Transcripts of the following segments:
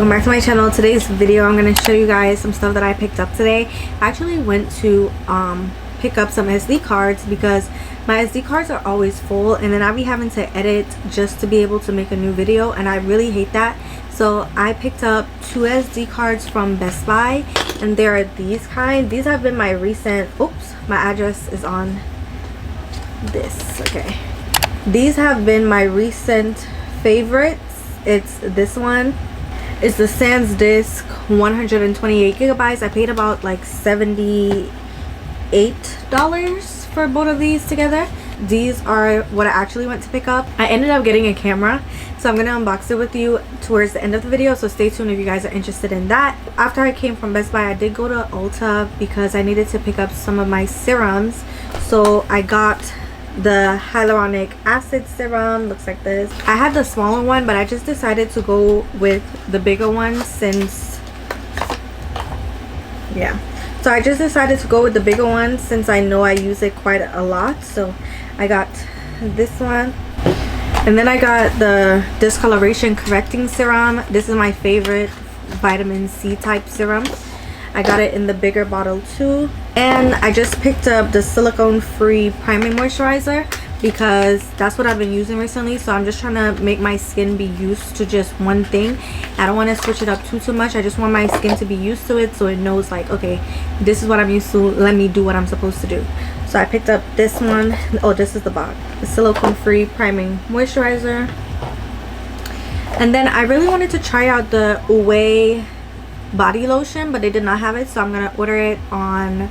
welcome back to my channel. Today's video I'm going to show you guys some stuff that I picked up today. I actually went to pick up some SD cards because my SD cards are always full, and then I'll be having to edit just to be able to make a new video, and I really hate that. So I picked up 2 SD cards from Best Buy, and there are these kind. These have been my recent, oops, my address is on this, okay. These have been my recent favorites. It's this one. It's the SanDisk 128 gigabytes. I paid about like $78 for both of these together. These are what I actually went to pick up. I ended up getting a camera, so I'm gonna unbox it with you towards the end of the video, so stay tuned if you guys are interested in that. After I came from Best Buy, I did go to Ulta because I needed to pick up some of my serums. So I got the hyaluronic acid serum. Looks like this. I had the smaller one, but I just decided to go with the bigger one since, yeah, so I just decided to go with the bigger one since I know I use it quite a lot. So I got this one, and then I got the discoloration correcting serum. This is my favorite vitamin C type serum. I got it in the bigger bottle too. And I just picked up the silicone free priming moisturizer because that's what I've been using recently. So I'm just trying to make my skin be used to just one thing. I don't want to switch it up too much. I just want my skin to be used to it, so it knows like, okay, this is what I'm used to, let me do what I'm supposed to do. So I picked up this one. Oh, this is the box, the silicone free priming moisturizer. And then I really wanted to try out the Away body lotion, but they did not have it, so I'm gonna order it on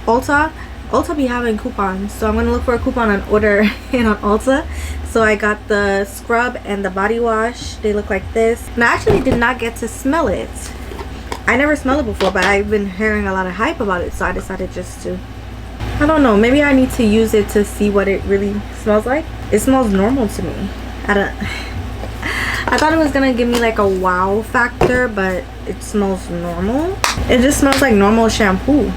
Ulta. Ulta be having coupons, so I'm gonna look for a coupon and order it on Ulta. So I got the scrub and the body wash. They look like this, and I actually did not get to smell it. I never smelled it before, but I've been hearing a lot of hype about it, so I decided just to, I don't know, maybe I need to use it to see what it really smells like. It smells normal to me. I thought it was gonna give me like a wow factor, but it smells normal. It just smells like normal shampoo.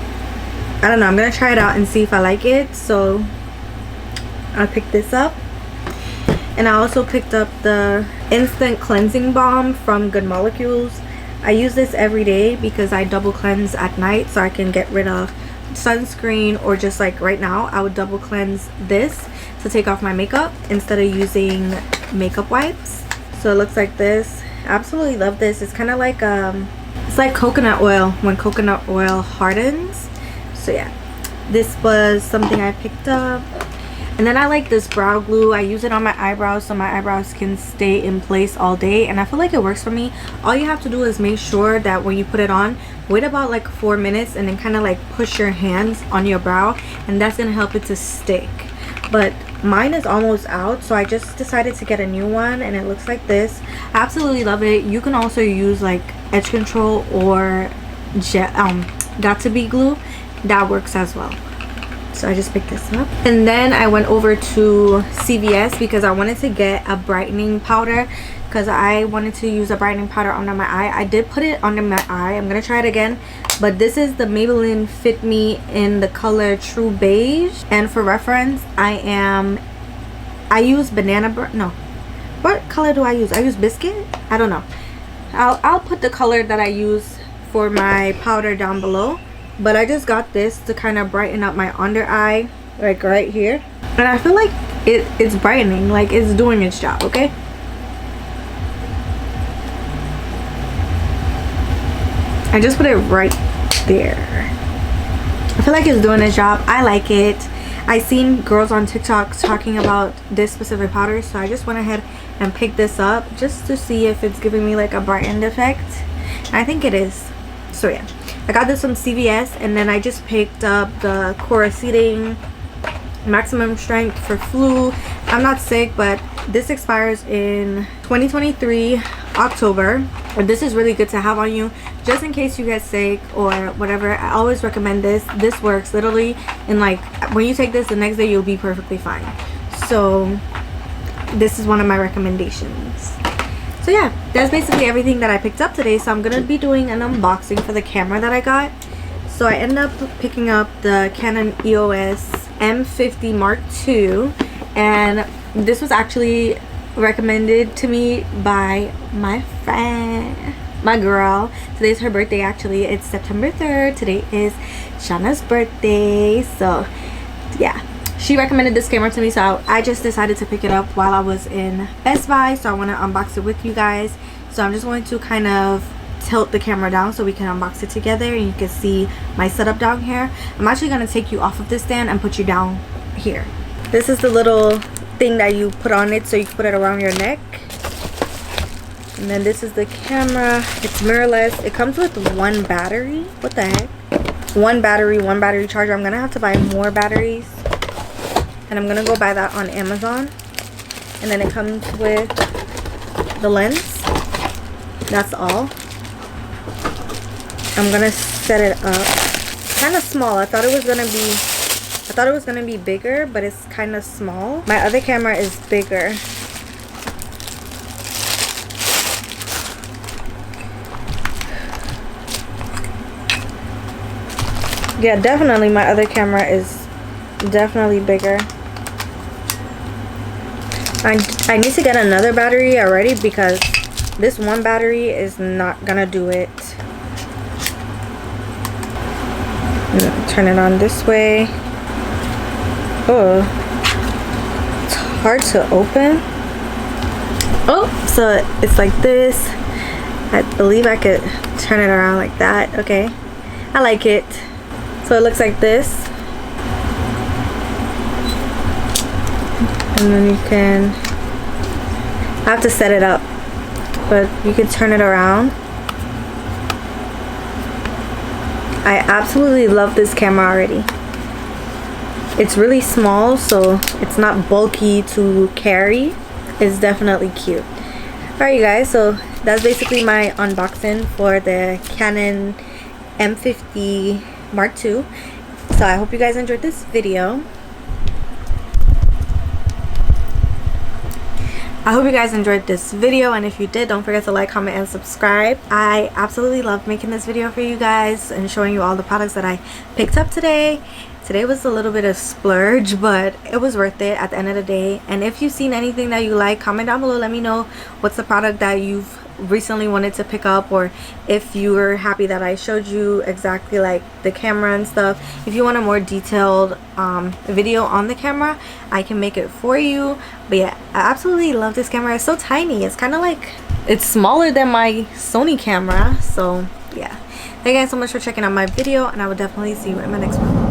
I don't know, I'm gonna try it out and see if I like it. So I picked this up, and I also picked up the instant cleansing balm from Good Molecules. I use this every day because I double cleanse at night, so I can get rid of sunscreen, or just like right now I would double cleanse this to take off my makeup instead of using makeup wipes. So it looks like this. Absolutely love this. It's kind of like it's like coconut oil when coconut oil hardens. So yeah, this was something I picked up. And then I like this brow glue. I use it on my eyebrows so my eyebrows can stay in place all day, and I feel like it works for me. All you have to do is make sure that when you put it on, wait about like 4 minutes and then kind of like push your hands on your brow, and that's gonna help it to stick. But mine is almost out, so I just decided to get a new one, and it looks like this. I absolutely love it. You can also use like edge control or got to be glue. That works as well. So I just picked this up, and then I went over to CVS because I wanted to get a brightening powder, because I wanted to use a brightening powder under my eye. I did put it under my eye. I'm gonna try it again, but this is the Maybelline Fit Me in the color True Beige. And for reference, I use no, what color do I use? I use Biscuit. I don't know. I'll put the color that I use for my powder down below, but I just got this to kind of brighten up my under eye, like right here, and I feel like it's brightening, like it's doing its job. Okay, I just put it right there. I feel like it's doing its job. I like it. I seen girls on TikTok talking about this specific powder, so I just went ahead and picked this up just to see if it's giving me like a brightened effect. And I think it is. So yeah, I got this from CVS, and then I just picked up the Coricidin maximum strength for flu. I'm not sick, but this expires in 2023 October. And this is really good to have on you just in case you get sick or whatever. I always recommend this. This works literally in like, when you take this the next day, you'll be perfectly fine. So this is one of my recommendations. So yeah, that's basically everything that I picked up today. So I'm gonna be doing an unboxing for the camera that I got. So I ended up picking up the Canon EOS M50 Mark II, and this was actually recommended to me by my friend, my girl. Today's her birthday. Actually, it's September 3rd. Today is Shauna's birthday, so yeah, she recommended this camera to me, so I just decided to pick it up while I was in Best Buy. So I want to unbox it with you guys. So I'm just going to kind of tilt the camera down so we can unbox it together and you can see my setup down here. I'm actually going to take you off of this stand and put you down here. This is the little thing that you put on it, so you can put it around your neck. And then this is the camera. It's mirrorless. It comes with one battery. What the heck? One battery charger. I'm gonna have to buy more batteries, and I'm gonna go buy that on Amazon. And then it comes with the lens. That's all. I'm gonna set it up. Kind of small. I thought it was gonna be bigger, but it's kind of small. My other camera is bigger. Yeah, definitely my other camera is definitely bigger. I need to get another battery already because this one battery is not gonna do it. Turn it on this way. Oh, it's hard to open. Oh, so it's like this. I believe I could turn it around like that. Okay, I like it. So it looks like this, and then you can, I have to set it up, but you can turn it around. I absolutely love this camera already. It's really small, so it's not bulky to carry. It's definitely cute. Alright you guys, so that's basically my unboxing for the Canon M50 Mark II. So I hope you guys enjoyed this video. And if you did, don't forget to like, comment, and subscribe. I absolutely love making this video for you guys and showing you all the products that I picked up today. Today was a little bit of splurge, but it was worth it at the end of the day. And if you've seen anything that you like, comment down below. Let me know what's the product that you've recently wanted to pick up, or if you were happy that I showed you exactly like the camera and stuff. If you want a more detailed video on the camera, I can make it for you. But yeah, I absolutely love this camera. It's so tiny. It's kind of like, it's smaller than my Sony camera. So yeah, thank you guys so much for checking out my video, and I will definitely see you in my next one.